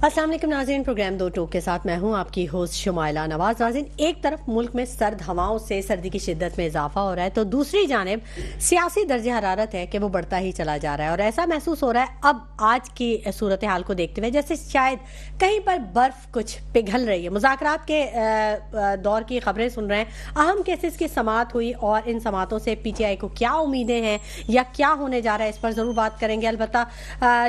السلام علیکم ناظرین، پروگرام دو ٹوک کے ساتھ میں ہوں آپ کی ہوسٹ شمائلہ نواز۔ ناظرین، ایک طرف ملک میں سرد ہواؤں سے سردی کی شدت میں اضافہ ہو رہا ہے تو دوسری جانب سیاسی درجہ حرارت ہے کہ وہ بڑھتا ہی چلا جا رہا ہے، اور ایسا محسوس ہو رہا ہے اب آج کی صورتحال کو دیکھتے ہوئے جیسے شاید کہیں پر برف کچھ پگھل رہی ہے۔ مذاکرات کے دور کی خبریں سن رہے ہیں، اہم کیسز کی سماعت ہوئی اور ان سماعتوں سے پی ٹی آئی کو کیا امیدیں ہیں یا کیا ہونے جا رہا ہے، اس پر ضرور بات کریں گے۔ البتہ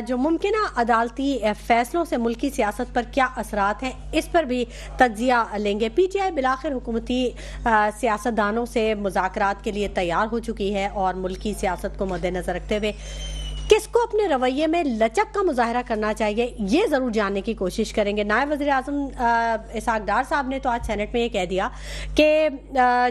جو ممکنہ عدالتی فیصلوں سے ملکی سیاست پر کیا اثرات ہیں اس پر بھی تجزیہ لیں گے۔ پی ٹی آئی بالآخر حکومتی سیاستدانوں سے مذاکرات کے لیے تیار ہو چکی ہے اور ملکی سیاست کو مد نظر رکھتے ہوئے کس کو اپنے رویے میں لچک کا مظاہرہ کرنا چاہیے یہ ضرور جاننے کی کوشش کریں گے۔ نائب وزیر اعظم اسحاق ڈار صاحب نے تو آج سینٹ میں یہ کہہ دیا کہ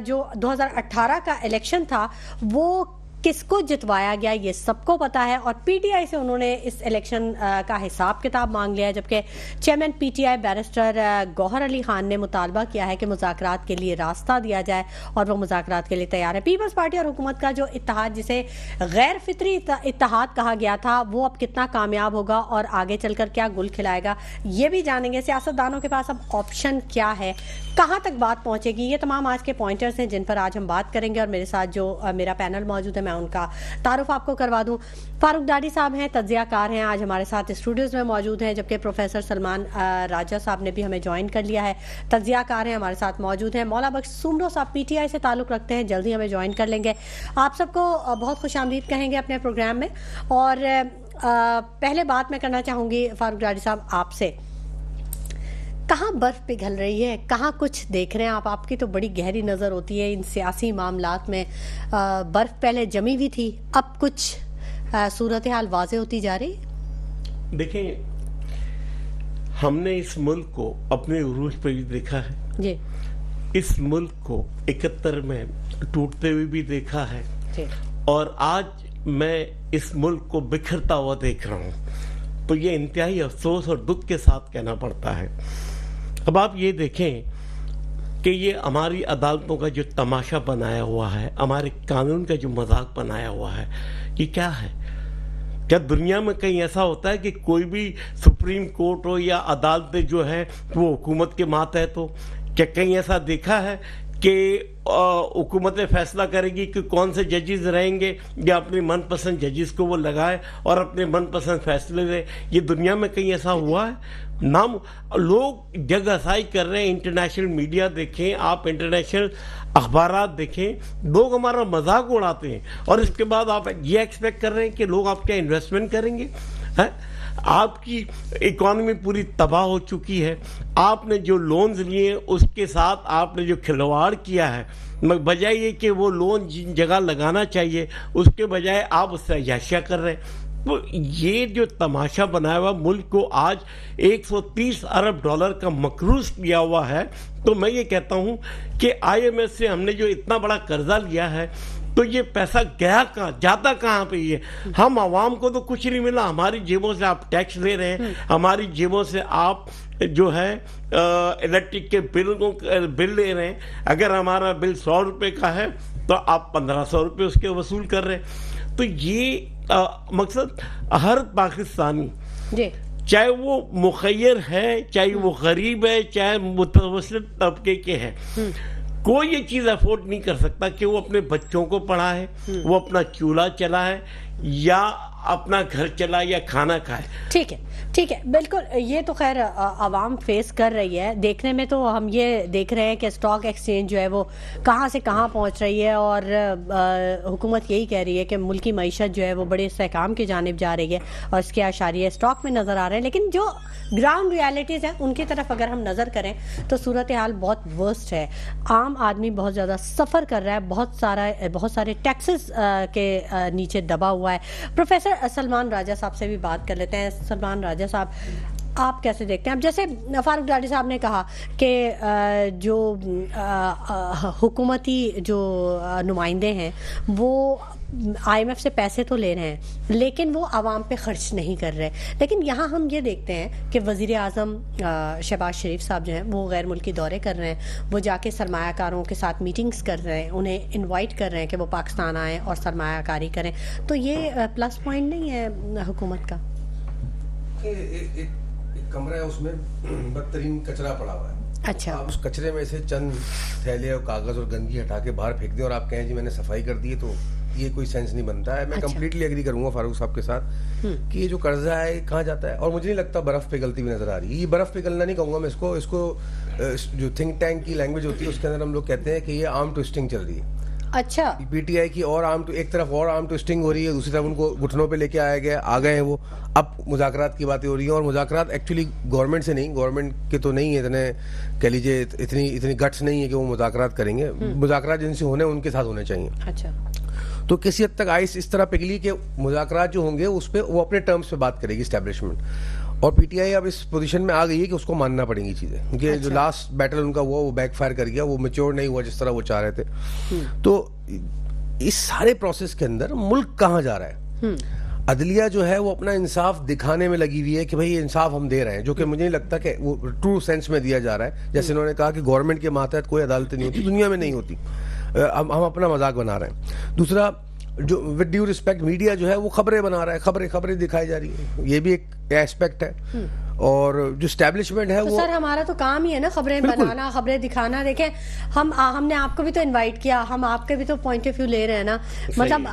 جو 2018 کا الیکشن تھا وہ کس کو جتوایا گیا یہ سب کو پتا ہے، اور پی ٹی آئی سے انہوں نے اس الیکشن کا حساب کتاب مانگ لیا ہے، جبکہ chairman P T I barrister Gohar Ali Khan نے مطالبہ کیا ہے کہ مذاکرات کے لیے راستہ دیا جائے اور وہ مذاکرات کے لیے تیار ہے۔ پیپلز پارٹی اور حکومت کا جو اتحاد جسے غیر فطری اتحاد کہا گیا تھا وہ اب کتنا کامیاب ہوگا اور آگے چل کر کیا گل کھلائے گا یہ بھی جانیں گے۔ سیاستدانوں کے پاس اب آپشن کیا ہے، کہاں تک بات پہنچے گی، یہ تمام آج کے پوائنٹرز ہیں جن پر آج ہم بات کریں گے، اور میرے ساتھ جو میرا پینل موجود ہے میں ان کا تعارف آپ کو کروا دوں۔ فاروق ڈاڈی صاحب ہیں، تجزیہ کار ہیں، آج ہمارے ساتھ اسٹوڈیوز میں موجود ہیں، جبکہ پروفیسر سلمان راجہ صاحب نے بھی ہمیں جوائن کر لیا ہے، تجزیہ کار ہیں، ہمارے ساتھ موجود ہیں۔ مولا بخش سومرو صاحب پی ٹی آئی سے تعلق رکھتے ہیں، جلدی ہمیں جوائن کر لیں گے۔ آپ سب کو بہت خوش آمدید کہیں گے اپنے پروگرام میں، اور پہلے بات میں کرنا چاہوں گی فاروق ڈاڈی صاحب آپ سے، کہاں برف پگھل رہی ہے، کہاں کچھ دیکھ رہے ہیں آپ کی تو بڑی گہری نظر ہوتی ہے ان سیاسی معاملات میں۔ برف پہلے جمی ہوئی تھی، اب کچھ صورتحال واضح ہوتی جا رہی؟ دیکھیں، ہم نے اس ملک کو اپنے عروج پہ بھی دیکھا ہے جی، اس ملک کو 71 میں ٹوٹتے ہوئے بھی دیکھا ہے جی، اور آج میں اس ملک کو بکھرتا ہوا دیکھ رہا ہوں، تو یہ انتہائی افسوس اور دکھ کے ساتھ کہنا پڑتا ہے۔ اب آپ یہ دیکھیں کہ یہ ہماری عدالتوں کا جو تماشا بنایا ہوا ہے، ہمارے قانون کا جو مذاق بنایا ہوا ہے، یہ کیا ہے؟ کیا دنیا میں کہیں ایسا ہوتا ہے کہ کوئی بھی سپریم کورٹ ہو یا عدالتیں جو ہیں وہ حکومت کے ماتحت ہو؟ کیا کہیں ایسا دیکھا ہے کہ حکومت فیصلہ کرے گی کہ کون سے ججز رہیں گے یا اپنے من پسند ججز کو وہ لگائے اور اپنے من پسند فیصلے دے؟ یہ دنیا میں کہیں ایسا ہوا ہے؟ نام لوگ جگہ سائی کر رہے ہیں۔ انٹرنیشنل میڈیا دیکھیں آپ، انٹرنیشنل اخبارات دیکھیں، لوگ ہمارا مذاق اڑاتے ہیں، اور اس کے بعد آپ یہ ایکسپیکٹ کر رہے ہیں کہ لوگ آپ کیا انویسٹمنٹ کریں گے؟ آپ کی اکانومی پوری تباہ ہو چکی ہے، آپ نے جو لونز لیے ہیں اس کے ساتھ آپ نے جو کھلواڑ کیا ہے، بجائے یہ کہ وہ لون جن جگہ لگانا چاہیے اس کے بجائے آپ اس سے عیاشیاں کر رہے ہیں۔ تو یہ جو تماشا بنایا ہوا ملک کو آج 130 ارب ڈالر کا مقروض کیا ہوا ہے، تو میں یہ کہتا ہوں کہ آئی ایم ایف سے ہم نے جو اتنا بڑا قرضہ لیا ہے تو یہ پیسہ گیا کہاں، جاتا کہاں پہ؟ یہ ہم عوام کو تو کچھ نہیں ملا، ہماری جیبوں سے آپ ٹیکس لے رہے ہیں، ہماری جیبوں سے آپ جو ہے الیکٹرک کے بل لے رہے ہیں۔ اگر ہمارا بل 100 روپے کا ہے تو آپ 1500 روپے اس کے وصول کر رہے ہیں۔ تو یہ مقصد ہر پاکستانی، چاہے وہ مخیر ہے، چاہے وہ غریب ہے، چاہے متوسط طبقے کے ہے، کوئی یہ چیز افورڈ نہیں کر سکتا کہ وہ اپنے بچوں کو پڑھائے، وہ اپنا چولہا چلائے یا اپنا گھر چلائے یا کھانا کھائے۔ ٹھیک ہے، ٹھیک ہے، بالکل، یہ تو خیر عوام فیس کر رہی ہے۔ دیکھنے میں تو ہم یہ دیکھ رہے ہیں کہ اسٹاک ایکسچینج جو ہے وہ کہاں سے کہاں پہنچ رہی ہے، اور حکومت یہی کہہ رہی ہے کہ ملکی معیشت جو ہے وہ بڑے استحکام کی جانب جا رہی ہے اور اس کے اشاریہ اسٹاک میں نظر آ رہے ہیں، لیکن جو گراؤنڈ ریالٹیز ہیں ان کی طرف اگر ہم نظر کریں تو صورتحال بہت ورسٹ ہے۔ عام آدمی بہت زیادہ سفر کر رہا ہے، بہت سارے ٹیکسز کے نیچے دبا ہوا ہے۔ پروفیسر سلمان راجہ صاحب سے بھی بات کر لیتے ہیں۔ سلمان راجہ صاحب، آپ کیسے دیکھتے ہیں؟ اب جیسے فاروق ڈاڈی صاحب نے کہا کہ جو حکومتی جو نمائندے ہیں وہ آئی ایم ایف سے پیسے تو لے رہے ہیں لیکن وہ عوام پہ خرچ نہیں کر رہے، لیکن یہاں ہم یہ دیکھتے ہیں کہ وزیر اعظم شہباز شریف صاحب جو ہیں وہ غیر ملکی دورے کر رہے ہیں، وہ جا کے سرمایہ کاروں کے ساتھ میٹنگز کر رہے ہیں، انہیں انوائٹ کر رہے ہیں کہ وہ پاکستان آئیں اور سرمایہ کاری کریں، تو یہ پلس پوائنٹ نہیں ہے حکومت کا؟ ایک कमरा है, उसमें बदतरीन कचरा पड़ा हुआ है. अच्छा. आप उस कचरे में से चंद थैले और कागज और गंदगी हटा के बाहर फेंक दें और आप कहें जी मैंने सफाई कर दी है, तो ये कोई सेंस नहीं बनता है. मैं कंप्लीटली एग्री करूंगा फारूक साहब के साथ कि ये जो कर्जा है कहाँ जाता है. और मुझे नहीं लगता बर्फ पिघलती हुई नजर आ रही है. ये बर्फ पिघलना नहीं कहूंगा मैं इसको जो थिंक टैंक की लैंग्वेज होती है उसके अंदर हम लोग कहते हैं कि ये आर्म ट्विस्टिंग चल रही है. अच्छा. पीटीआई की और एक तरफ और आर्म ट्विस्टिंग हो रही है, दूसरी तरफ उनको घुटनों पे लेके आ गए हैं वो. अब मुज़ाकरात की बातें हो रही हैं और मुज़ाकरात एक्चुअली गवर्नमेंट से नहीं, गवर्नमेंट के तो नहीं है इतने कह लीजिए इतनी गट्स नहीं है कि वो मुज़ाकरात करेंगे. मुज़ाकरात जिनसे होने उनके साथ होने चाहिए. अच्छा. तो किसी हद तक आइस इस तरह पिघली कि मुज़ाकरात जो होंगे उस पर वो अपने टर्म्स पे बात करेगी इस्टेब्लिशमेंट. और पीटीआई अब इस पोजीशन में आ गई है कि उसको मानना पड़ेंगी चीज़ें, क्योंकि जो लास्ट बैटल उनका हुआ वो बैकफायर कर गया, वो मैच्योर नहीं हुआ जिस तरह वो चाह रहे थे. तो इस सारे प्रोसेस के अंदर मुल्क कहाँ जा रहा है? अदलिया जो है वो अपना इंसाफ दिखाने में लगी हुई है कि भाई ये इंसाफ हम दे रहे हैं, जो कि मुझे नहीं लगता कि वो ट्रू सेंस में दिया जा रहा है. जैसे उन्होंने कहा कि गवर्नमेंट के मातहत कोई अदालतें नहीं होती, दुनिया में नहीं होती. हम अपना मजाक बना रहे हैं. दूसरा, जो विद ड्यू रिस्पेक्ट मीडिया जो है वो खबरें बना रहा है, खबरें दिखाई जा रही है, ये भी एक एस्पेक्ट है. और जो स्टैब्लिशमेंट है तो वो सर हमारा तो काम ही है ना खबरें बनाना, खबरें दिखाना. देखें हमने आपको भी तो इनवाइट किया, हम आपके भी तो पॉइंट ऑफ व्यू ले रहे हैं ना. मतलब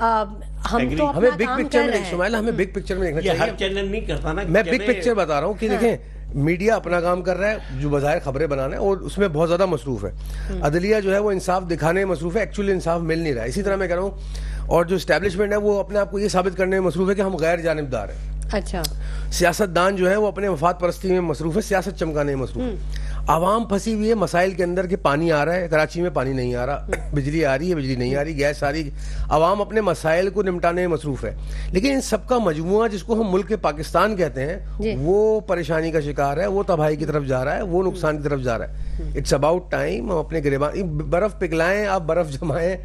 हम तो हमें अपना बिग काम पिक्चर कर में रहे हैं. सुमाइला, हमें बिग पिक्चर में देखना ये हर चाहिए. चैनल नहीं करता ना. मैं बिग पिक्चर बता रहा हूँ कि देखें मीडिया अपना काम कर रहा है जो बज़ाहिर खबरें बनाना है, और उसमें बहुत ज्यादा मसरूफ है. अदलिया जो है वो इंसाफ दिखाने में मसरूफ है, एक्चुअली इंसाफ मिल नहीं रहा है. इसी तरह मैं कह रहा हूँ, और जो एस्टेब्लिशमेंट है वो अपने आप को ये साबित करने में मसरूफ है कि हम गैर जानिबदार हैं. अच्छा. सियासतदान जो है वो अपने मफाद परस्ती में मसरूफ है, सियासत चमकाने में मसरूफ है. आवाम फंसी हुई है मसाइल के अंदर कि पानी आ रहा है, कराची में पानी नहीं आ रहा, बिजली आ रही है, बिजली नहीं आ रही, गैस आ रही. आवाम अपने मसाइल को निपटाने में मसरूफ है. लेकिन इन सबका मजमुआ जिसको हम मुल्क पाकिस्तान कहते हैं वो परेशानी का शिकार है, वो तबाही की तरफ जा रहा है, वो नुकसान की तरफ जा रहा है. इट्स अबाउट टाइम हम अपने गिरेबान बर्फ पिघलाएं, आप बर्फ जमाएं,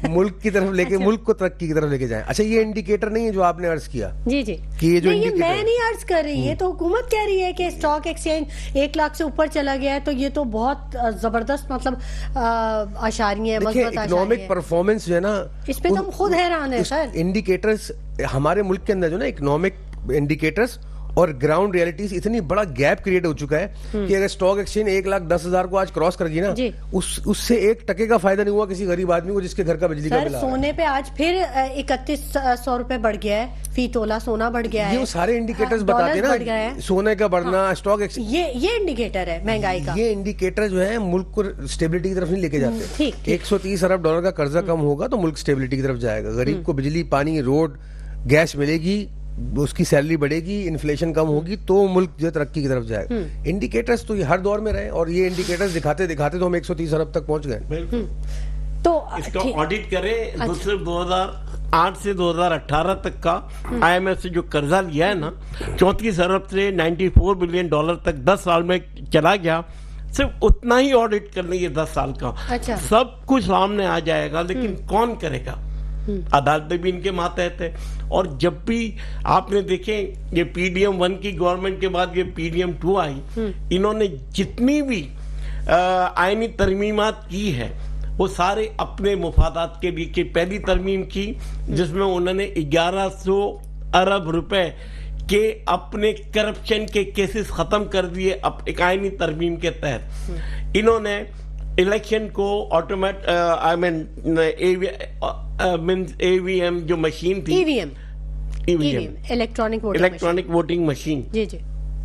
मुल्क की तरफ लेके मुल्क को तरक्की की तरफ लेके जाएं. अच्छा, ये इंडिकेटर नहीं है जो आपने अर्ज किया. जी जी. कि ये जो नहीं, ये इंडिकेटर मैं नहीं अर्ज कर रही, ये तो हुकूमत कह रही है कि स्टॉक एक्सचेंज 1 लाख से ऊपर चला गया है. तो ये तो बहुत जबरदस्त मतलब आशारियां, मजबूत इकोनॉमिक परफॉर्मेंस जो है ना, इस पे तो हम खुद हैरान है सर. इंडिकेटर्स हमारे मुल्क के अंदर जो ना इकोनॉमिक इंडिकेटर्स और ग्राउंड रियलिटीज इतनी बड़ा गैप क्रिएट हो चुका है कि अगर स्टॉक एक्सचेंज 1,10,000 को आज क्रॉस कर गई ना, उससे 1 टके का फायदा नहीं हुआ किसी गरीब आदमी को जिसके घर का बिजली का बिल आ रहा है. सोने पे आज फिर 3100 रुपए बढ़ गया है, फी तोला सोना बढ़ गया है. ये सारे इंडिकेटर्स बताते हैं ना, सोने का बढ़ना, स्टॉक एक्सचेंज, ये इंडिकेटर है महंगाई का. ये इंडिकेटर जो है मुल्क को स्टेबिलिटी की तरफ नहीं लेके जाते. ठीक. 130 अरब डॉलर का कर्जा कम होगा तो मुल्क स्टेबिलिटी की तरफ जाएगा. गरीब को बिजली, पानी, रोड, गैस मिलेगी, उसकी सैलरी बढ़ेगी, इन्फ्लेशन कम होगी, तो मुल्क जो तरक्की की तरफ जाएगा. इंडिकेटर्स तो ये हर दौर में रहे, और ये इंडिकेटर्स दिखाते दिखाते तो हम 130 अरब तक पहुंच गए. बिल्कुल. तो इसका ऑडिट करें. दूसरे 2008 से 2018 तक का IMF से जो कर्जा लिया है ना, 34 अरब से 94 बिलियन डॉलर तक 10 साल में चला गया. सिर्फ उतना ही ऑडिट कर लेंगे 10 साल का. अच्छा. सब कुछ सामने आ जाएगा, लेकिन कौन करेगा? अदालतें भी इनके मातहत है. और जब भी आपने देखे ये PDM 1 की गवर्नमेंट के बाद ये PDM 2 आई, इन्होंने जितनी भी आईनी तरमीमात की है वो सारे अपने मुफादात के लिए. पहली तरमीम की जिसमें उन्होंने 1100 अरब रुपए के अपने करप्शन के केसेस खत्म कर दिए एक आईनी तरमीम के तहत. इन्होंने इलेक्शन को ऑटोमेट AVM जो मशीन थी, EVM इलेक्ट्रॉनिक वोटिंग मशीन, जी जी,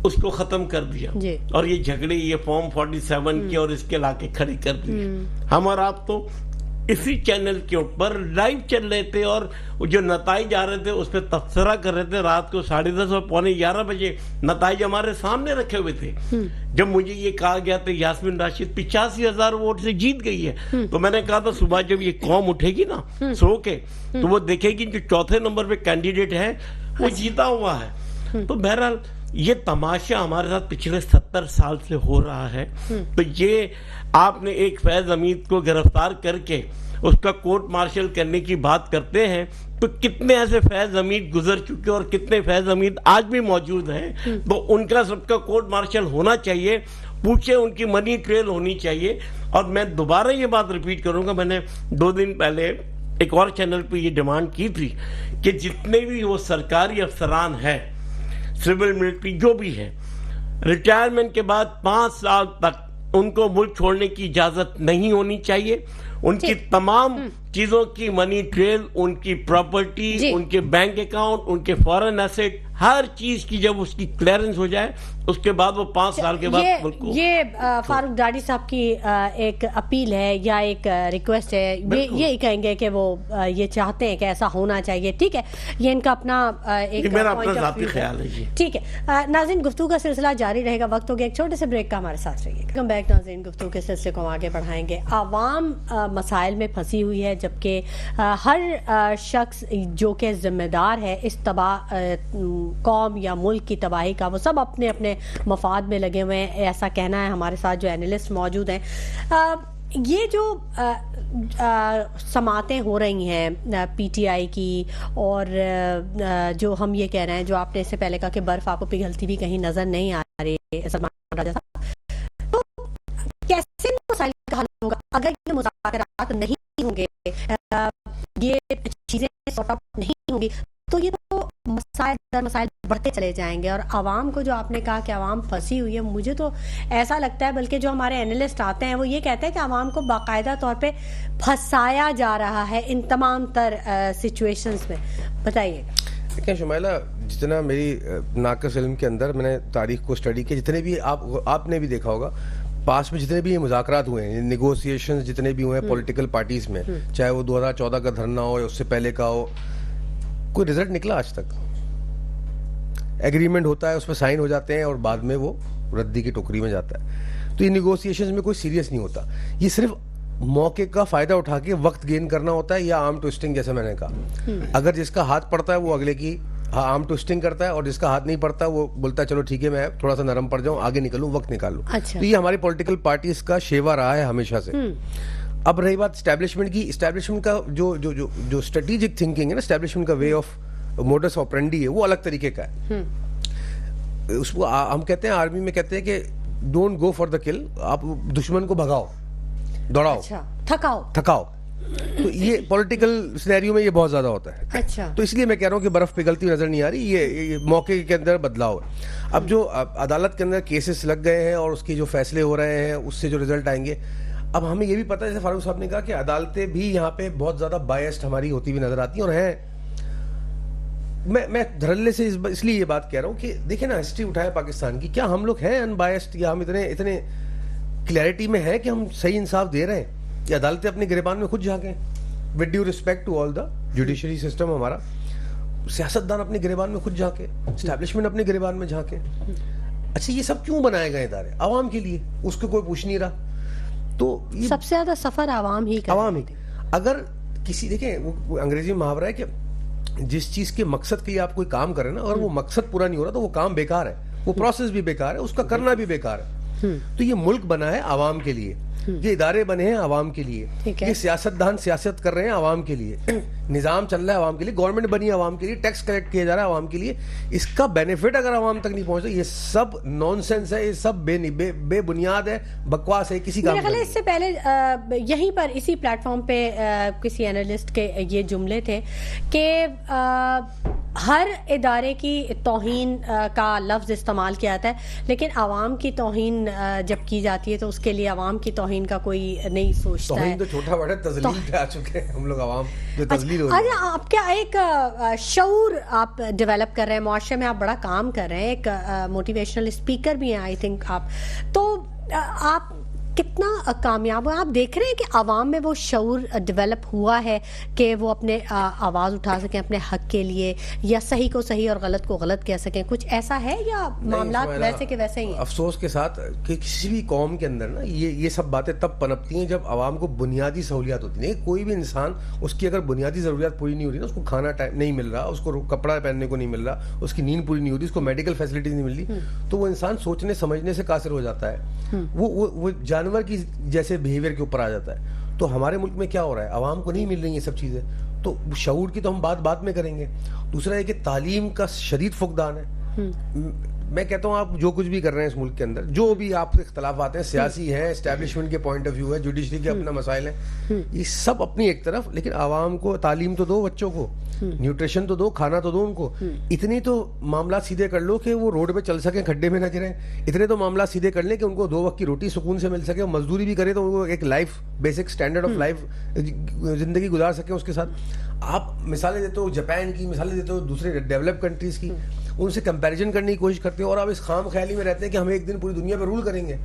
उसको खत्म कर दिया. और ये झगड़े, ये फॉर्म 47 के और इसके लाके खड़ी कर दिए. हम और आप तो इसी चैनल के ऊपर लाइव चल रहे थे, और जो नताइज आ रहे थे उस पर तबसरा कर रहे थे. रात को 10:30 और 11:45 बजे नताइज हमारे सामने रखे हुए थे. जब मुझे ये कहा गया था यास्मीन राशिद 85,000 वोट से जीत गई है, तो मैंने कहा था सुबह जब ये कौम उठेगी ना सो के, तो वो देखेगी जो चौथे नंबर पे कैंडिडेट है वो जीता हुआ है. तो बहरहाल ये तमाशा हमारे साथ पिछले 70 साल से हो रहा है. तो ये आपने एक फैज हमीद को गिरफ्तार करके उसका कोर्ट मार्शल करने की बात करते हैं, तो कितने ऐसे फैज हमीद गुजर चुके और कितने फैज हमीद आज भी मौजूद हैं. तो उनका सबका कोर्ट मार्शल होना चाहिए, पूछे उनकी मनी ट्रेल होनी चाहिए. और मैं दोबारा ये बात रिपीट करूंगा, मैंने 2 दिन पहले एक और चैनल पे ये डिमांड की थी कि जितने भी वो सरकारी अफसरान है, सिविल मिलिट्री जो भी है, रिटायरमेंट के बाद 5 साल तक उनको मुल्क छोड़ने की इजाजत नहीं होनी चाहिए। उनकी तमाम चीजों की मनी ट्रेल, उनकी प्रॉपर्टी, उनके बैंक अकाउंट, उनके फॉरेन एसेट, हर चीज की जब उसकी क्लियरेंस हो जाए उसके बाद वो 5 साल के बाद मुल्क को। ये फारूक दाढ़ी साहब की एक अपील है या एक रिक्वेस्ट है, ये कहेंगे कि वो ये चाहते हैं कि ऐसा होना चाहिए। ठीक है, ये इनका अपना एक मेरा अपना ज़ाती ख्याल है जी। ठीक है नाज़रीन, गुफ्तगू का सिलसिला जारी रहेगा। वक्त हो गया एक छोटे से ब्रेक का, हमारे साथ रहिए। वेलकम बैक नाज़रीन, गुफ्तगू के सिलसिले को आगे बढ़ाएंगे। आवाम मसाइल में फंसी हुई है, जबकि हर शख्स जो कि जिम्मेदार है इस कौम या मुल्क की तबाही का, वो सब अपने अपने मफाद में लगे हुए हैं, ऐसा कहना है। हमारे साथ जो एनालिस्ट मौजूद हैं, ये जो समातें हो रही हैं पीटीआई की, और जो हम ये कह रहे हैं, जो आपने इससे पहले कहा कि बर्फ आपको पिघलती भी कहीं नजर नहीं आ रही सलमान राजा साहब, तो कैसे मसाइल का हल होगा अगर ये मुज़ाकरात नहीं होंगे, ये चीजें सॉर्ट आउट नहीं होंगी, तो ये तो मसाइल बढ़ते चले जाएंगे। और आवाम को, जो आपने कहा कि आवाम फंसी हुई है, मुझे तो ऐसा लगता है, बल्कि जो हमारे एनालिस्ट आते हैं वो ये कहते हैं कि आवाम को बाकायदा तौर पे फंसाया जा रहा है इन तमाम तर सिचुएशंस में। बताइए। देखिए शुमाइला, जितना मेरी नाक़िस इल्म के अंदर मैंने तारीख को स्टडी किया, जितने भी आपने भी देखा होगा पास में जितने भी मुज़ाकरात हुए हैं, नेगोशिएशंस जितने भी हुए हैं पॉलिटिकल पार्टीज में, चाहे वो 2014 का धरना हो या उससे पहले का हो, कोई रिजल्ट निकला आज तक? एग्रीमेंट होता है, उस पर साइन हो जाते हैं और बाद में वो रद्दी की टोकरी में जाता है। तो ये निगोशिएशंस में कोई सीरियस नहीं होता, ये सिर्फ मौके का फायदा उठा के वक्त गेन करना होता है, या आर्म ट्विस्टिंग, जैसे मैंने कहा। अगर जिसका हाथ पड़ता है वो अगले की आर्म ट्विस्टिंग करता है, और जिसका हाथ नहीं पड़ता वो बोलता है चलो ठीक है मैं थोड़ा सा नरम पड़ जाऊं, आगे निकलूं, वक्त निकाल लूं। अच्छा। तो ये हमारी पॉलिटिकल पार्टीज का शेवा रहा है हमेशा से। अब रही बात एस्टैब्लिशमेंट की, एस्टैब्लिशमेंट का जो स्ट्रेटेजिक थिंकिंग है ना, एस्टैब्लिशमेंट का वे ऑफ मोडस ऑपरेंडी है, वो अलग तरीके का है। उसको हम कहते हैं, आर्मी में कहते हैं कि डोंट गो फॉर द किल, आप दुश्मन को भगाओ, दौड़ाओ, अच्छा, थकाओ। तो ये पॉलिटिकल सिनेरियो में ये बहुत ज्यादा होता है। अच्छा। तो इसलिए मैं कह रहा हूँ कि बर्फ पिघलती हुई नजर नहीं आ रही, ये मौके के अंदर बदलाव है। अब जो अदालत के अंदर केसेस लग गए हैं और उसके जो फैसले हो रहे हैं, उससे जो रिजल्ट आएंगे, अब हमें ये भी पता है, जैसे फारूक साहब ने कहा, कि अदालतें भी यहाँ पे बहुत ज्यादा बायस्ड हमारी होती हुई नजर आती हैं, और हैं। मैं धड़ल्ले से इसलिए ये बात कह रहा हूँ कि देखिए ना, हिस्ट्री उठाए पाकिस्तान की, क्या हम लोग हैं अनबायस्ड, या हम इतने क्लैरिटी में है कि हम सही इंसाफ दे रहे हैं, कि अदालतें अपने गिरबान में खुद झांकें? With due respect to all the judiciary system, हमारा सियासतदान अपने गिरबान में खुद झांके, एस्टैब्लिशमेंट अपने गिरबान में झांके। अच्छा, ये सब क्यों बनाए गए इदारे? आवाम के लिए, उसको कोई पूछ नहीं रहा। तो ये सबसे ज्यादा सफर आवाम ही। अगर किसी, देखें वो अंग्रेजी में मुहावरा है कि जिस चीज के मकसद के लिए आप कोई काम करें ना, अगर वो मकसद पूरा नहीं हो रहा तो वो काम बेकार है, वो प्रोसेस भी बेकार है, उसका करना भी बेकार है। तो ये मुल्क बना है आवाम के लिए, ये इदारे बने हैं आवाम के लिए, ये सियासतदान सियासत कर रहे हैं आवाम के लिए, निजाम चल रहा है आवाम के लिए, गवर्नमेंट बनी है आवाम के लिए, टैक्स कलेक्ट किया जा रहा है आवाम के लिए। इसका बेनिफिट अगर आवाम तक नहीं पहुंचता, ये सब नॉनसेंस है, ये सब बेबुनियाद है, बकवास है, किसी काम नहीं। इससे पहले यहीं पर इसी प्लेटफॉर्म पे किसी एनालिस्ट के ये जुमले थे कि हर इदारे की तौहीन का लफ्ज़ इस्तेमाल किया जाता है, लेकिन आवाम की तौहीन जब की जाती है तो उसके लिए आवाम की तौहीन का कोई नहीं सोचता है। तो छोटा बड़ा तजलील पे आ चुके हैं हम लोग, आवाम जो तजलील हो रही है। आप क्या एक शऊर आप डेवलप कर रहे हैं, मुआशरे में आप बड़ा काम कर रहे हैं, एक मोटिवेशनल स्पीकर भी हैं आई थिंक आप, तो आप कितना कामयाब हो? आप देख रहे हैं कि आवाम में वो शऊर डेवलप हुआ है कि वो अपने आवाज़ उठा सकें अपने हक के लिए, या सही को सही और गलत को गलत कह सकें? कुछ ऐसा है या मामला वैसे के वैसे ही? अफसोस के साथ कि किसी भी कौम के अंदर ना ये सब बातें तब पनपती हैं जब आवाम को बुनियादी सहूलियात होती नहीं। कोई भी इंसान, उसकी अगर बुनियादी ज़रूरियात पूरी नहीं हो रही ना, उसको खाना टाइम नहीं मिल रहा, उसको कपड़ा पहनने को नहीं मिल रहा, उसकी नींद पूरी नहीं हो रही, उसको मेडिकल फैसिलिटीज नहीं मिल रही, तो वो इंसान सोचने समझने से कासिर हो जाता है, वो जानवर की जैसे बिहेवियर के ऊपर आ जाता है। तो हमारे मुल्क में क्या हो रहा है, आवाम को नहीं मिल रही ये सब चीज़ें, तो शऊर की तो हम बात में करेंगे। दूसरा है कि तालीम का शदीद फुकदान है। میں کہتا ہوں آپ جو کچھ بھی کر رہے ہیں اس ملک کے اندر, جو بھی آپ کے اختلافات ہیں, سیاسی ہیں, اسٹیبلشمنٹ کے پوائنٹ آف ویو ہے, جوڈیشری کے اپنا مسائل ہیں, یہ سب اپنی ایک طرف, لیکن عوام کو تعلیم تو دو, بچوں کو نیوٹریشن تو دو, کھانا تو دو ان کو. اتنی تو معاملات سیدھے کر لو کہ وہ روڈ پہ چل سکیں, کھڈے میں نہ گریں. اتنے تو معاملات سیدھے کر لیں کہ ان کو 2 وقت کی روٹی سکون سے مل سکے, اور مزدوری بھی کرے تو ان کو ایک life, basic standard of life زندگی گزار سکیں اس کے ساتھ. آپ مثالیں دیتے ہو جاپان کی, مثالیں دیتے ہو دوسرے ڈیولپ کنٹریز کی, ان سے کمپیریزن کرنے کی کوشش کرتے ہو, اور آپ اس خام خیالی میں رہتے ہیں کہ ہم ایک دن پوری دنیا پہ رول کریں گے.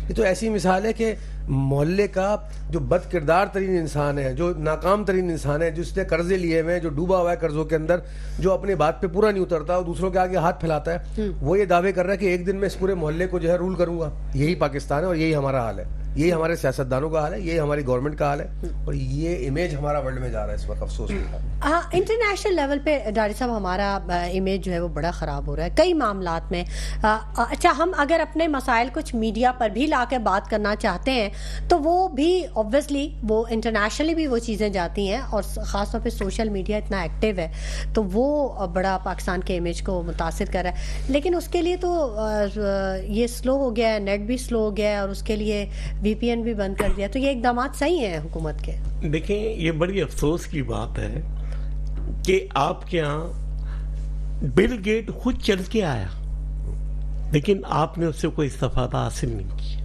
یہ تو ایسی مثال ہے کہ محلے کا جو بد کردار ترین انسان ہے, جو ناکام ترین انسان ہے, جس نے قرضے لیے ہوئے ہیں, جو ڈوبا ہوا ہے قرضوں کے اندر, جو اپنی بات پہ پورا نہیں اترتا اور دوسروں کے آگے ہاتھ پھیلاتا ہے, وہ یہ دعوے کر رہا ہے کہ ایک دن میں اس پورے محلے کو جو ہے رول کروں گا. یہی پاکستان ہے اور یہی ہمارا حال ہے, یہی ہمارے سیاستدانوں کا حال ہے, یہی ہماری گورنمنٹ کا حال ہے, اور یہ امیج ہمارا ورلڈ میں جا رہا ہے اس وقت, افسوس کے ساتھ. انٹرنیشنل لیول پہ ڈاکٹر صاحب ہمارا امیج جو ہے وہ بڑا خراب ہو رہا ہے کئی معاملات میں. اچھا, ہم اگر اپنے مسائل کچھ میڈیا پر بھی لا کے بات کرنا چاہتے ہیں تو وہ بھی obviously وہ انٹرنیشنلی بھی وہ چیزیں جاتی ہیں, اور خاص طور پہ سوشل میڈیا اتنا ایکٹیو ہے تو وہ بڑا پاکستان کے امیج کو متاثر کر رہا ہے. لیکن اس کے لیے تو یہ سلو ہو گیا ہے, نیٹ بھی سلو ہو گیا ہے, اور اس کے لیے VPN بھی بند کر دیا. تو یہ اقدامات صحیح ہیں حکومت کے؟ دیکھیں, یہ بڑی افسوس کی بات ہے کہ آپ کے ہاں بل گیٹ خود چل کے آیا, لیکن آپ نے اس سے کوئی استفادہ حاصل نہیں کیا.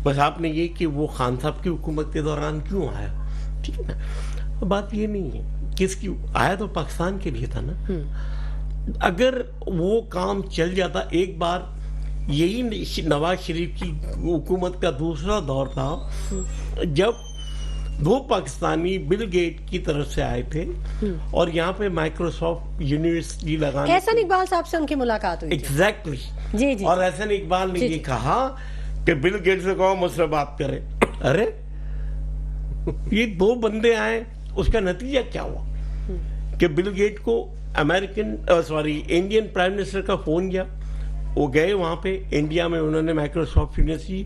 بس آپ نے یہ کہ وہ خان صاحب کی حکومت کے دوران کیوں آیا, ٹھیک ہے نا, بات یہ نہیں ہے کس کی آیا, تو پاکستان کے لیے تھا نا. اگر وہ کام چل جاتا, ایک بار یہی نواز شریف کی حکومت کا دوسرا دور تھا جب 2 پاکستانی بل گیٹ کی طرف سے آئے تھے اور یہاں پہ مائکروسافٹ یونیورسٹی لگانے. احسن اقبال صاحب سے ان کی ملاقات ہوئی. ایگزیکٹلی. جی جی. اور احسن اقبال نے یہ کہا کہ بل گیٹ سے کہو مجھ سے بات کرے. ارے یہ 2 بندے آئے, اس کا نتیجہ کیا ہوا کہ بل گیٹ کو انڈین پرائم منسٹر کا فون گیا, وہ گئے وہاں پہ انڈیا میں, انہوں نے مائکروسافٹ یونیورسٹی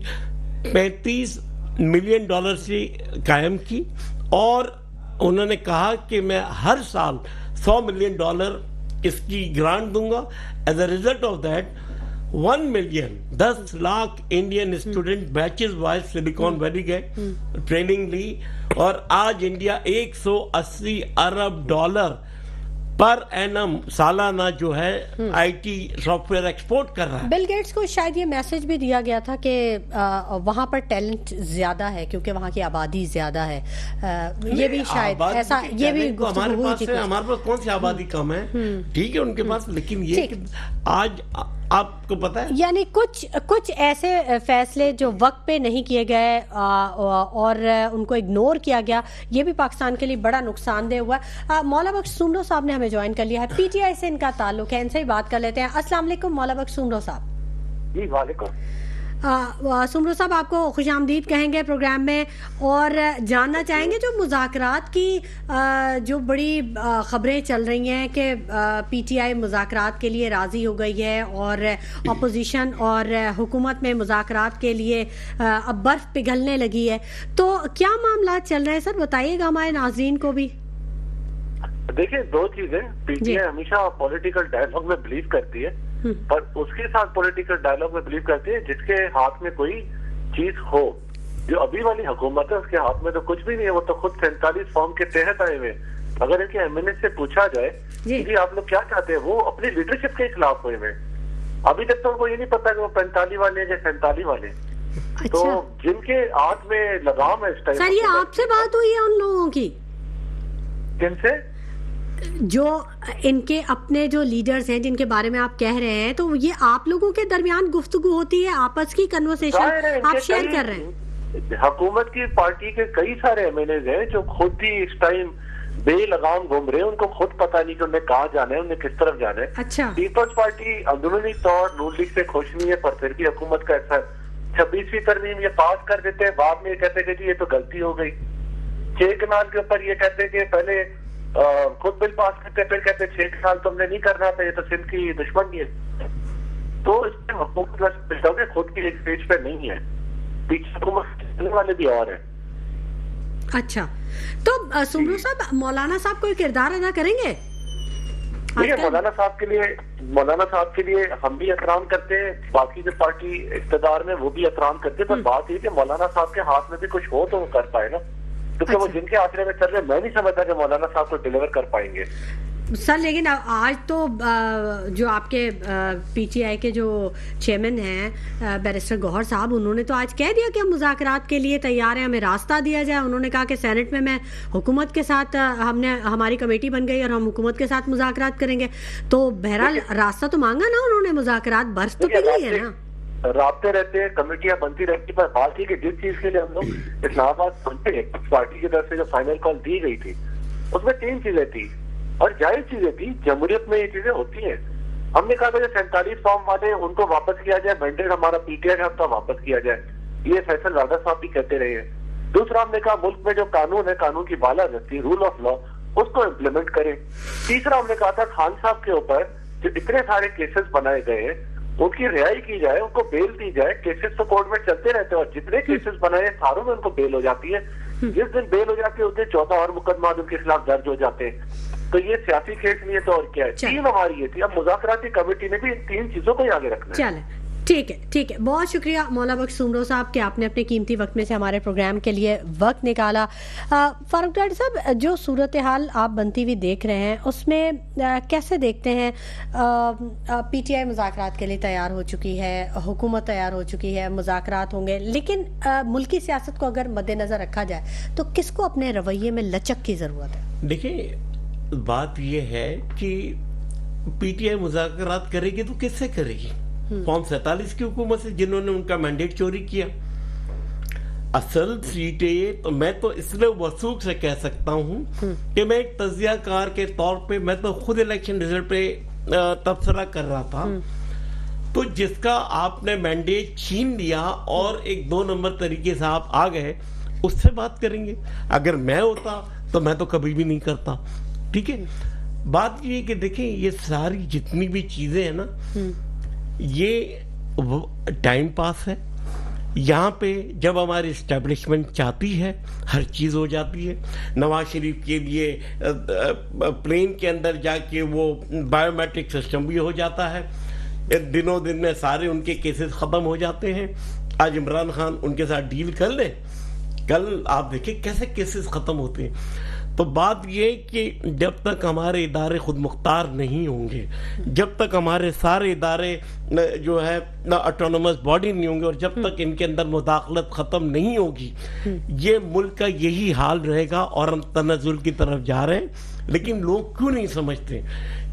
$35 ملین سے قائم کی, اور انہوں نے کہا کہ میں ہر سال $100 ملین اس کی گرانٹ دوں گا. As a result of that 1 million 10 lakh Indian student batches وائز سلیکون ویلی گئے, ٹریننگ لی, اور آج انڈیا $180 ارب پر اینم سالانہ جو ہے I T soft where export کر رہا ہے. بل گیٹس کو شاید یہ میسج بھی دیا گیا تھا کہ وہاں پر ٹیلنٹ زیادہ ہے کیونکہ وہاں کی آبادی زیادہ ہے. یہ بھی شاید ایسا, یہ بھی ہمارے پاس کون سی آبادی کم ہے, ٹھیک ہے ان کے پاس, لیکن یہ آج آپ کو پتا ہے یعنی کچھ ایسے فیصلے جو وقت پہ نہیں کیے گئے اور ان کو اگنور کیا گیا, یہ بھی پاکستان کے لیے بڑا نقصان دہ ہوا ہے. مولا بخش سومرو صاحب نے ہمیں جوائن کر لیا ہے, PTI سے ان کا تعلق ہے, ان سے ہی بات کر لیتے ہیں. السلام علیکم مولا بخش سومرو صاحب. جی وعلیکم. سومرو صاحب آپ کو خوش آمدید کہیں گے پروگرام میں, اور جاننا چاہیں گے جو مذاکرات کی جو بڑی خبریں چل رہی ہیں کہ PTI مذاکرات کے لیے راضی ہو گئی ہے اور اپوزیشن اور حکومت میں مذاکرات کے لیے اب برف پگھلنے لگی ہے, تو کیا معاملات چل رہے ہیں سر, بتائیے گا ہمارے ناظرین کو بھی. دیکھیں 2 چیزیں, PTI ہمیشہ پولیٹیکل ڈائلاگ میں بلیو کرتی ہے, پر اس کے ساتھ پولیٹیکل ڈائلاگ میں بلیو کرتی ہے جس کے ہاتھ میں کوئی چیز ہو. جو ابھی والی حکومت ہے اس کے ہاتھ میں تو کچھ بھی نہیں ہے, وہ تو خود 47 فارم کے تحت آئے ہوئے. اگر ان کے MNA سے پوچھا جائے کہ آپ لوگ کیا چاہتے ہیں, وہ اپنی لیڈرشپ کے خلاف ہوئے ہوئے. ابھی تک تو ان کو یہ نہیں پتا کہ وہ 45 والے یا 47 والے. تو جن کے ہاتھ میں لگام ہے اس ٹائم. سر یہ آپ سے بات ہوئی ہے ان لوگوں کی؟ کن سے؟ جو ان کے اپنے جو لیڈرز ہیں جن کے بارے میں آپ کہہ رہے ہیں, تو یہ آپ لوگوں کے درمیان گفتگو ہوتی ہے, آپس کی کنورسیشن آپ شیئر کر رہے ہیں؟ حکومت کی پارٹی کے کئی سارے MNAs ہیں جو خود ہی اس ٹائم بے لگام گھوم رہے ہیں, ان کو خود پتا نہیں کہ انہیں کہاں جانا ہے, انہیں کس طرف جانا ہے. اچھا. پیپلز پارٹی اندرونی طور نون لیگ سے خوش نہیں ہے, پر پھر بھی حکومت کا ایسا 26ویں ترمیم یہ پاس کر دیتے ہیں, بعد میں یہ کہتے ہیں کہ جی یہ تو غلطی ہو گئی. 6 کنال کے اوپر یہ کہتے ہیں کہ پہلے خود بل پاس کرتے, پھر کہتے 6 سال تم نے نہیں کرنا تھا, یہ تو سندھ کی دشمنی ہے. تو اس میں حکومت خود کی ایک پیج پہ نہیں ہے, پیچھے حکومت چلنے والے بھی اور ہیں. اچھا, تو سومرو صاحب مولانا صاحب کوئی کردار ادا کریں گے देखिए मौलाना साहब के लिए हम भी एहतराम करते हैं, बाकी जो पार्टी इक़्तिदार में वो भी एहतराम करते हैं, पर बात ये कि मौलाना साहब के हाथ में भी कुछ हो तो वो कर पाए ना, क्योंकि वो जिनके आसरे में चल रहे, मैं नहीं समझता कि मौलाना साहब को डिलीवर कर पाएंगे सर। लेकिन आज तो जो आपके पीटीआई के जो चेयरमैन हैं बैरिस्टर गौहर साहब, उन्होंने तो आज कह दिया कि हम मुज़ाकरात के लिए तैयार हैं, हमें रास्ता दिया जाए। उन्होंने कहा कि सेनेट में मैं हुकूमत के साथ हमारी कमेटी बन गई और हम हुकूमत के साथ मुज़ाकरात करेंगे। तो बहरहाल रास्ता तो मांगा ना उन्होंने, मुज़ाकरात बर्स तो पिघली है ना, राब्ते रहते हैं, कमेटियां बनती रहती है, पर बात ही कि जिस चीज के लिए हम लोग इस्लामाबाद पहुंचे, पार्टी की तरफ से जो फाइनल कॉल दी गई थी उसमें 3 चीजें थी और जायज चीजें थी। जमहूरियत में ये चीजें होती हैं। हमने कहा था जो 47 फॉर्म वाले उनको वापस किया जाए, मैंडेट हमारा पीटीआई का हफ्ता वापस किया जाए, ये फैसल राजा साहब भी कहते रहे हैं। दूसरा हमने कहा मुल्क में जो कानून है, कानून की बालादस्ती, रूल ऑफ लॉ, उसको इम्प्लीमेंट करें। तीसरा हमने कहा था खान साहब के ऊपर जो इतने सारे केसेस बनाए गए हैं उनकी रिहाई की जाए, उनको बेल दी जाए। केसेस तो कोर्ट में चलते रहते हैं और जितने केसेस बनाए सारों में उनको बेल हो जाती है। जिस दिन बेल हो जाती है उस दिन 14 और मुकदमा उनके खिलाफ दर्ज हो जाते हैं। तो ये सियासी केस नहीं है तो और क्या है। 3 हमारी ये थी। अब मुज़ाकराती कमेटी ने भी इन 3 चीजों को ही आगे रखना है। चले ठीक है। बहुत शुक्रिया मौला बख्श सुमरो साहब कि आपने अपने कीमती वक्त में से हमारे प्रोग्राम के लिए वक्त निकाला। फारूक डॉक्टर साहब, जो सूरत हाल आप बनती हुई देख रहे हैं उसमें कैसे देखते हैं? पीटीआई मुज़ाकरात के लिए तैयार हो चुकी है, हुकूमत तैयार हो चुकी है, मुज़ाकरात होंगे, लेकिन मुल्की सियासत को अगर मद्देनजर रखा जाए तो किसको अपने रवैये में लचक की जरूरत है? देखिए, बात यह है कि पीटीआई मुज़ाकरात करेगी तो किससे करेगी? फॉर्म 47 की हुकूमत से, जिन्होंने उनका मैंडेट चोरी किया। असल सीटें तो मैं तो इसलिए वसूख से कह सकता हूं कि मैं एक तजियाकार के तौर पे मैं तो खुद इलेक्शन रिजल्ट पे तबसरा कर रहा था। तो जिसका आपने मैंडेट छीन लिया और एक 2 नंबर तरीके से आप आ गए, उससे बात करेंगे। अगर मैं होता तो मैं तो कभी भी नहीं करता। ठीक है, बात ये कि देखें, ये सारी जितनी भी चीजें हैं ना, ये टाइम पास है। यहाँ पे जब हमारी एस्टेब्लिशमेंट चाहती है हर चीज़ हो जाती है। नवाज शरीफ के लिए प्लेन के अंदर जाके वो बायोमेट्रिक सिस्टम भी हो जाता है। दिनों दिन में सारे उनके केसेस ख़त्म हो जाते हैं। आज इमरान खान उनके साथ डील कर ले, कल आप देखें कैसे केसेस ख़त्म होते हैं। तो बात ये कि जब तक हमारे इदारे खुद मुख्तार नहीं होंगे, जब तक हमारे सारे इदारे जो है ऑटोनोमस बॉडी नहीं होंगे और जब तक इनके अंदर मुदाखलत ख़त्म नहीं होगी, ये मुल्क का यही हाल रहेगा और हम तनज़्ज़ुल की तरफ जा रहे हैं। लेकिन लोग क्यों नहीं समझते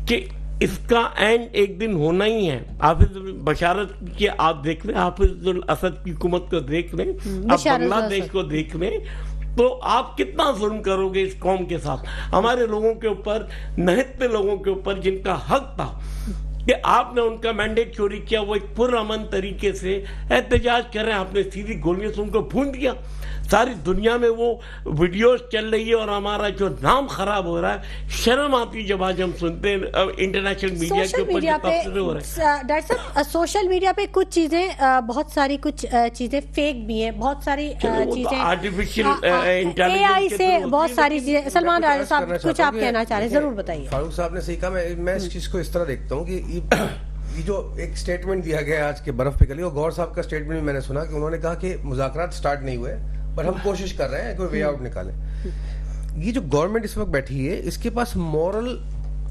कि इसका एंड एक दिन होना ही है। हाफिज बशारत की आप देख लें, हाफिजुल असद की हुकूमत को देख लें, आप बांग्लादेश को देख लें, तो आप कितना जुल्म करोगे इस कौम के साथ, हमारे लोगों के ऊपर, निहत्ते लोगों के ऊपर जिनका हक था कि आपने उनका मैंडेट चोरी किया। वो एक पुरअमन तरीके से एहतजाज कर रहे हैं, आपने सीधी गोलियों से उनको भून दिया। सारी दुनिया में वो वीडियोस चल रही है और हमारा जो नाम खराब हो रहा है। शर्म आती जब आज हम सुनते हैं इंटरनेशनल मीडिया के ऊपर जो तबसरे हो रहे हैं। डॉक्टर साहब, सोशल मीडिया पे कुछ चीजें, बहुत सारी कुछ चीजें फेक भी हैं, बहुत सारी चीजें आर्टिफिशियल इंटेलिजेंस AI से बहुत सारी चीजें। सलमान डॉक्टर साहब, कुछ आप कहना चाह रहे हैं, जरूर बताइए। फारूक साहब ने सही कहा। मैं इस चीज को इस तरह देखता हूँ कि ये जो एक स्टेटमेंट दिया गया आज के बर्फ पिघली, और गौर साहब का स्टेटमेंट भी मैंने सुना कि उन्होंने कहा कि मुज़ाकरात स्टार्ट नहीं हुए पर हम कोशिश कर रहे हैं कोई वे आउट निकालें। ये जो गवर्नमेंट इस वक्त बैठी है, इसके पास मॉरल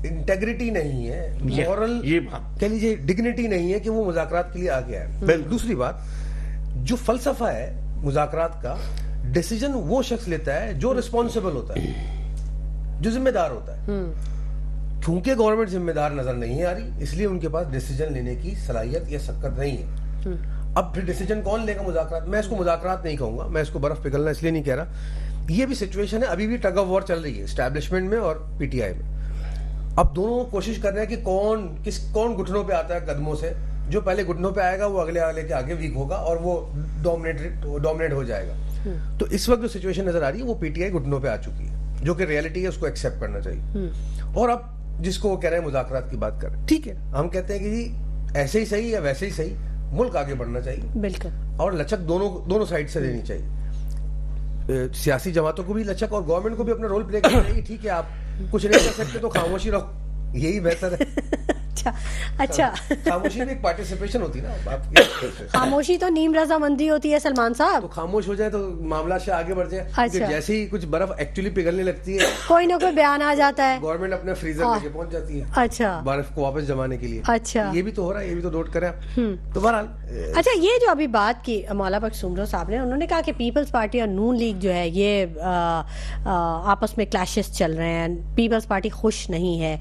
इंटेग्रिटी नहीं है, मॉरल ये बात कह लीजिए डिग्निटी नहीं है कि वो मुज़ाकरात के लिए आ गया है। दूसरी बात, जो फलसफा है मुज़ाकरात का, डिसीजन वो शख्स लेता है जो रिस्पॉन्सिबल होता है, जो जिम्मेदार होता है। क्योंकि गवर्नमेंट जिम्मेदार नजर नहीं आ रही, इसलिए उनके पास डिसीजन लेने की सलाहियत या शक्कत नहीं है। अब फिर डिसीजन कौन लेगा मुज़ाकरात? मैं इसको मुज़ाकरात नहीं कहूंगा, मैं इसको बर्फ पिघलना इसलिए नहीं कह रहा। ये भी सिचुएशन है, अभी भी टग ऑफ वॉर चल रही है एस्टैब्लिशमेंट में और पीटीआई में। अब दोनों कोशिश कर रहे हैं कि कौन घुटनों पे आता है कदमों से। जो पहले घुटनों पे आएगा वो अगले वाले के आगे वीक होगा और वो डोमिनेट हो जाएगा। तो इस वक्त जो सिचुएशन नजर आ रही है वो पीटीआई घुटनों पे आ चुकी है, जो कि रियलिटी है, उसको एक्सेप्ट करना चाहिए। और अब जिसको वो कह रहे हैं मुज़ाकरात की बात कर रहे हैं, ठीक है, हम कहते हैं कि जी ऐसे ही सही या वैसे ही सही, मुल्क आगे बढ़ना चाहिए बिल्कुल, और लचक दोनों साइड से देनी चाहिए। सियासी जमातों को भी लचक और गवर्नमेंट को भी अपना रोल प्ले करना चाहिए। ठीक है, आप कुछ नहीं कर सकते तो खामोशी रखो, यही बेहतर है। अच्छा खामोशी में एक पार्टिसिपेशन होती है ना, आप खामोशी तो नीम रजामंदी होती है सलमान साहब। तो खामोश हो जाए तो मामला से आगे बढ़ जाए। अच्छा। क्योंकि जैसे ही कुछ बर्फ एक्चुअली पिघलने लगती है, कोई ना कोई बयान आ जाता है, गवर्नमेंट अपने फ्रीजर लेके पहुंच जाती है अच्छा बर्फ को वापस जमाने के लिए। अच्छा ये भी तो हो रहा है, ये भी तो नोट करें आप। तो बहरहाल अच्छा, ये जो अभी बात की मौला बख्श सुमरो साहब ने, उन्होंने कहा कि पीपल्स पार्टी और नून लीग जो है ये आपस में क्लैशेस चल रहे हैं, पीपल्स पार्टी खुश नहीं है।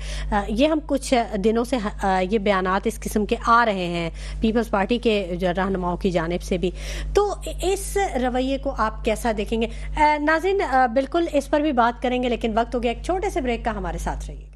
ये हम कुछ दिनों से ये बयानात इस किस्म के आ रहे हैं पीपल्स पार्टी के जो रहनुमाओं की जानिब से भी, तो इस रवैये को आप कैसा देखेंगे? नाज़रीन बिल्कुल इस पर भी बात करेंगे, लेकिन वक्त हो गया एक छोटे से ब्रेक का, हमारे साथ रहिए।